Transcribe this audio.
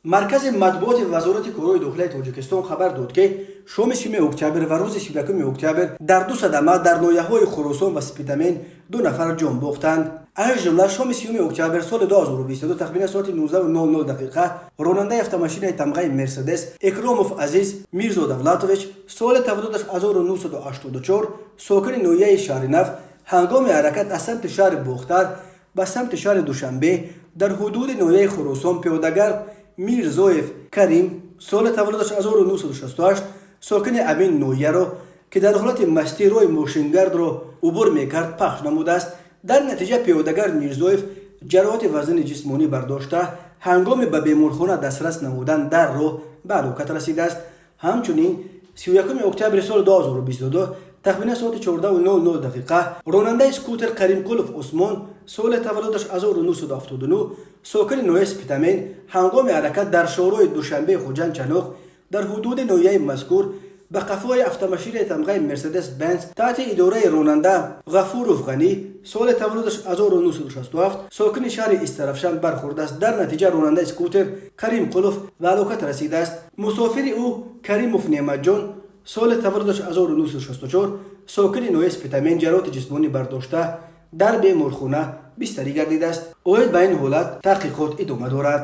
маркази матбуоти вазорати корои дохилаи тоҷикистон хабар дод ки шоми 3 октябр ва рӯзи 31 октябр дар ду садама дар ноҳияҳои хуросон ва сипитамен 2 нафар ҷон бохтанд. аз ҷумла шоми 3 октябр соли 2022 тахминан соати 19:00 дақиқа ронандаи автомошинаи тамғаи мерседес Икромов Азиз Мирзо Давлатович соли таваллудаш 1984 сокини ноҳияи шаҳри Нав ҳангоми ҳаракат аз самти шаҳри Бохтар ба самти шаҳри Душанбе дар ҳудуди ноҳияи Хуросон пиёдагард Мирзоев Карим соли таваллудаш 1968 сокини амин ноҳияро ки дар ҳолати мастӣ роҳи мошингардро убур мекард пахш намудааст. дар натиҷа пиёдагард Мирзоев ҷароҳати вазнини ҷисмонӣ бардошта ҳангоми ба беморхона дастрас намудан дар роҳ ба ҳалокат расидааст. ҳамчунин 31 октябри соли 2022 тахминан соати 14:00 дақиқа ронандаи скутер Каримқулов Усмон соли таваллудаш 1979 сокини ноҳияи Сипитамен ҳангоми ҳаракат дар шоҳроҳи Душанбеи Хоҷанд-Чаноқ дар ҳудуди ноҳияи мазкур ба қафои автомошинаи тамғаи Мерседес Бенц таҳти идораи ронанда Ғафуров Ғанӣ соли таваллудаш 1967 сокини шаҳри Истарафшан бархӯрдааст. дар натиҷа ронандаи скутер Каримқулов ба ҳалокат расидааст. мусофири ӯ Каримов Неъматҷон соли таваллудаш 1964 сокини ноҳияи Сипитамен ҷароҳати ҷисмонӣ бардошта дар беморхона бистарӣ гардидааст. оид ба ин ҳолат таҳқиқот идома дорад.